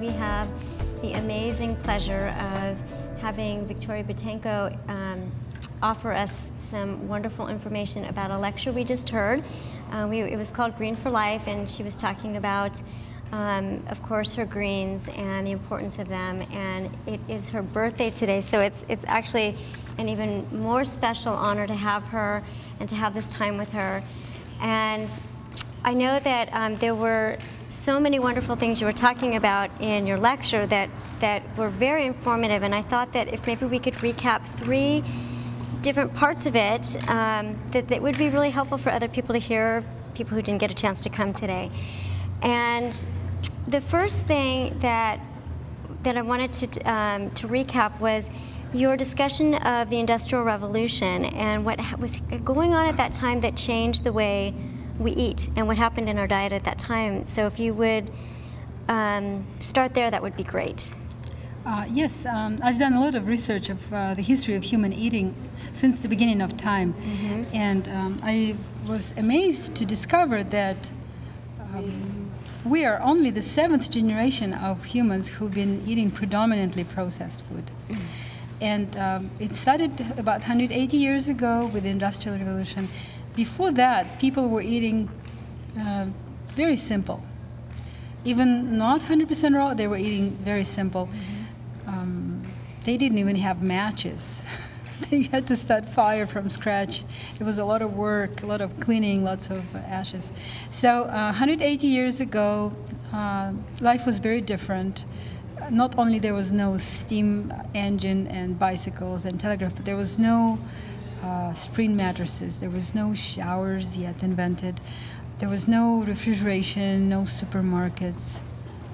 we have the amazing pleasure of having Victoria Boutenko offer us some wonderful information about a lecture we just heard. It was called Green for Life, and she was talking about, of course, her greens and the importance of them. And it is her birthday today, so it's actually an even more special honor to have her and to have this time with her. And I know that there were so many wonderful things you were talking about in your lecture that were very informative, and I thought that if maybe we could recap 3 different parts of it, that would be really helpful for other people to hear, people who didn't get a chance to come today. And the first thing that I wanted to recap was your discussion of the Industrial Revolution and what was going on at that time that changed the way we eat and what happened in our diet at that time. So if you would start there, that would be great. Yes, I've done a lot of research of the history of human eating since the beginning of time. And I was amazed to discover that we are only the 7th generation of humans who've been eating predominantly processed food. And it started about 180 years ago with the Industrial Revolution. Before that, people were eating very simple. Even not 100% raw, they were eating very simple. They didn't even have matches. They had to start fire from scratch. It was a lot of work, a lot of cleaning, lots of ashes. So 180 years ago, life was very different. Not only there was no steam engine and bicycles and telegraph, but there was no spring mattresses. There was no showers yet invented. There was no refrigeration, no supermarkets.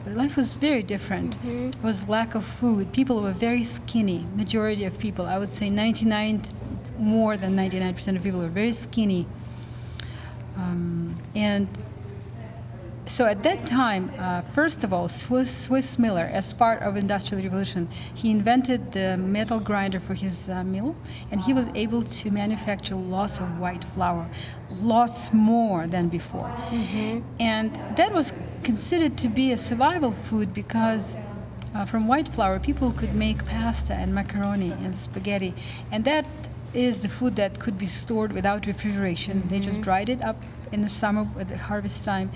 Life was very different. There was lack of food. People were very skinny. Majority of people, I would say more than 99% of people were very skinny. And so at that time, first of all, Swiss Miller, as part of Industrial Revolution, he invented the metal grinder for his mill, and he was able to manufacture lots of white flour, lots more than before. And that was considered to be a survival food because from white flour, people could make pasta and macaroni and spaghetti, and that is the food that could be stored without refrigeration. They just dried it up in the summer at the harvest time,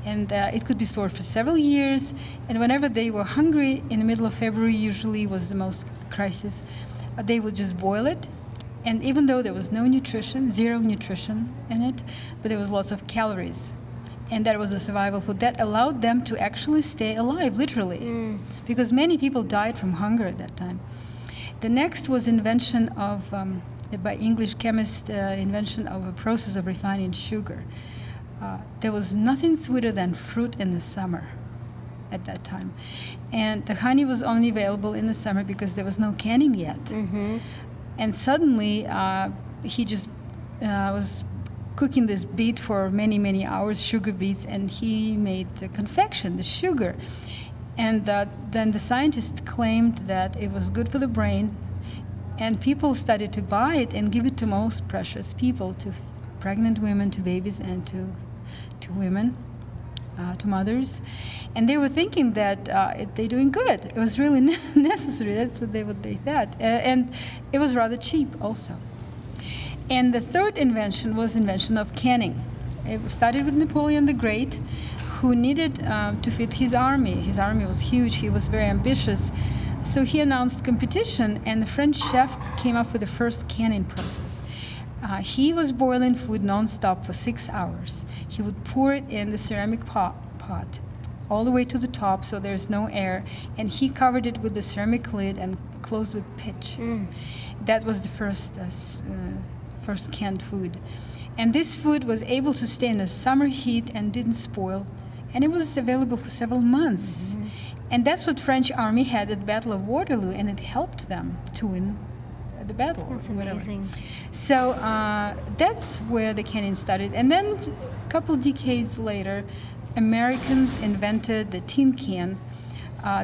and it could be stored for several years. And whenever they were hungry, in the middle of February usually was the most crisis, they would just boil it. And even though there was no nutrition, 0 nutrition in it, but there was lots of calories. And that was a survival food that allowed them to actually stay alive, literally, because many people died from hunger at that time. The next was invention of by English chemist, invention of a process of refining sugar. There was nothing sweeter than fruit in the summer at that time. And the honey was only available in the summer because there was no canning yet. And suddenly, he just was cooking this beet for many, many hours, sugar beets, and he made the confection, the sugar. And then the scientists claimed that it was good for the brain, and people started to buy it and give it to most precious people, to pregnant women, to babies, and to women, to mothers. And they were thinking that they're doing good. It was really necessary. That's what they thought. And it was rather cheap also. And the third invention was the invention of canning. It started with Napoleon the Great, who needed to feed his army. His army was huge. He was very ambitious. So he announced competition, and the French chef came up with the first canning process. He was boiling food non-stop for 6 hours. He would pour it in the ceramic pot all the way to the top so there's no air, and he covered it with the ceramic lid and closed with pitch. That was the first canned food. And this food was able to stay in the summer heat and didn't spoil, and it was available for several months. And that's what French army had at the Battle of Waterloo, and it helped them to win the battle. That's amazing. So that's where the canning started. And then a couple decades later, Americans invented the tin can.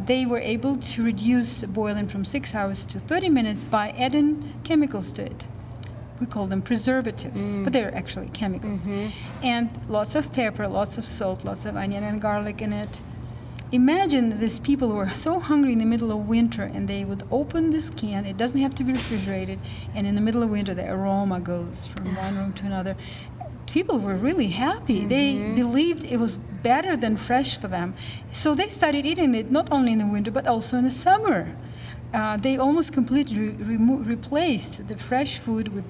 They were able to reduce boiling from 6 hours to 30 minutes by adding chemicals to it. We call them preservatives, but they're actually chemicals. And lots of pepper, lots of salt, lots of onion and garlic in it. imagine these people who are so hungry in the middle of winter, and they would open this can. It doesn't have to be refrigerated, and in the middle of winter, the aroma goes from one room to another. People were really happy. They believed it was better than fresh for them. So they started eating it not only in the winter, but also in the summer. They almost completely replaced the fresh food with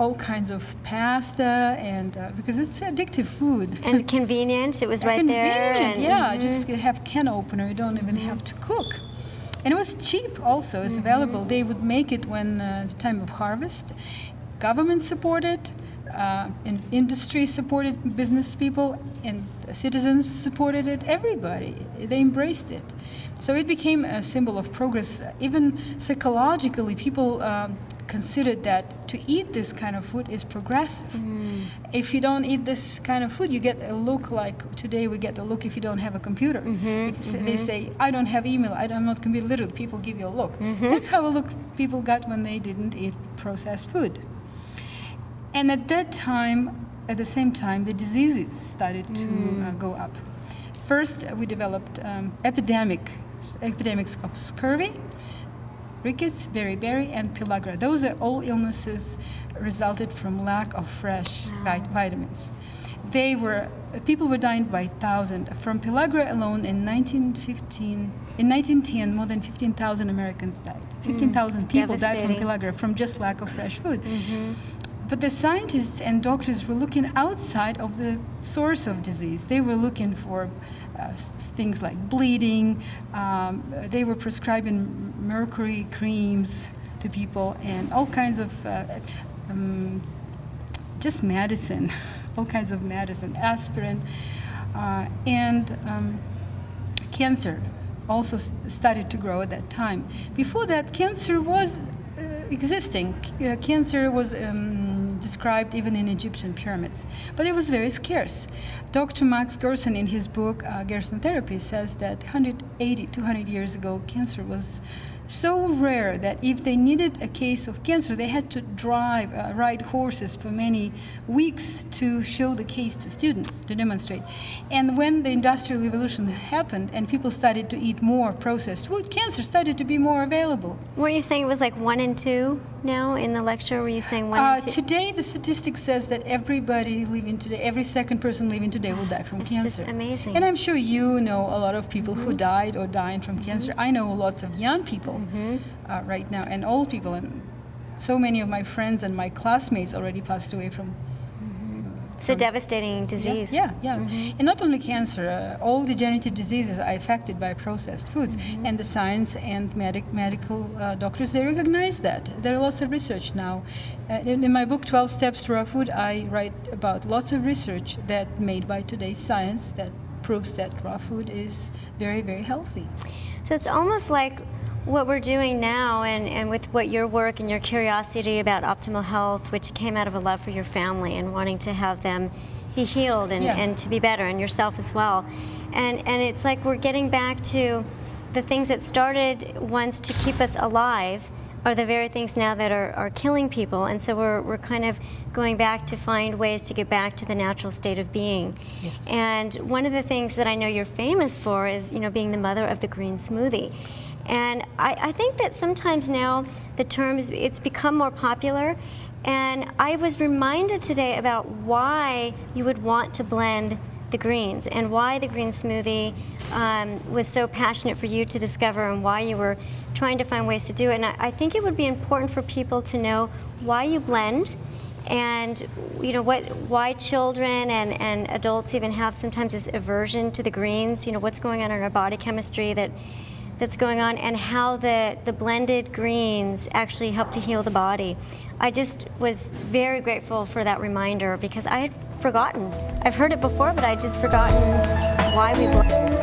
all kinds of pasta, and because it's addictive food. And convenient, it was right there. Convenient, yeah. Just have can opener, you don't even have to cook. And it was cheap also, it's available. They would make it when the time of harvest. Government supported, and industry supported, business people and citizens supported it, everybody. They embraced it. So it became a symbol of progress. Even psychologically, people considered that to eat this kind of food is progressive. If you don't eat this kind of food, you get a look like today we get a look if you don't have a computer. If they say, I don't have email, I'm not computer literate, people give you a look. That's how a look people got when they didn't eat processed food. And at that time, at the same time, the diseases started to go up. First, we developed epidemics of scurvy, rickets, beriberi, and pellagra. Those are all illnesses resulted from lack of fresh vitamins. People were dying by thousands. From pellagra alone in 1910, more than 15,000 Americans died. 15,000 people died from pellagra from just lack of fresh food. But the scientists and doctors were looking outside of the source of disease. They were looking for things like bleeding. They were prescribing mercury creams to people and all kinds of just medicine, all kinds of medicine, aspirin, and cancer also started to grow at that time. Before that, cancer was existing. Cancer was described even in Egyptian pyramids, but it was very scarce. Dr. Max Gerson, in his book Gerson Therapy, says that 180, 200 years ago, cancer was so rare that if they needed a case of cancer, they had to ride horses for many weeks to show the case to students, to demonstrate. And when the Industrial Revolution happened and people started to eat more processed food, cancer started to be more available. Were you saying it was like 1 in 2 now in the lecture? Were you saying 1 in 2? Today, the statistics says that everybody living today, every second person living today will die from cancer. It's just amazing. And I'm sure you know a lot of people who died or dying from cancer. I know lots of young people right now, and old people, and so many of my friends and my classmates already passed away from. It's a devastating disease. Yeah. And not only cancer, all degenerative diseases are affected by processed foods, and the science and medical doctors, they recognize that. There are lots of research now. In my book, 12 Steps to Raw Food, I write about lots of research that made by today's science that proves that raw food is very, very healthy. So it's almost like what we're doing now, and with what your work and your curiosity about optimal health, which came out of a love for your family and wanting to have them be healed and to be better, and yourself as well. And it's like we're getting back to the things that started once to keep us alive are the very things now that are killing people. And so we're kind of going back to find ways to get back to the natural state of being. Yes. And one of the things that I know you're famous for is, being the mother of the green smoothie. And I think that sometimes now the term it's become more popular, and I was reminded today about why you would want to blend the greens and why the green smoothie was so passionate for you to discover, and why you were trying to find ways to do it. And I think it would be important for people to know why you blend, and why children and adults even have sometimes this aversion to the greens, what's going on in our body chemistry that's going on, and how the blended greens actually help to heal the body. I just was very grateful for that reminder, because I had forgotten. I've heard it before, but I'd just forgotten why we blend.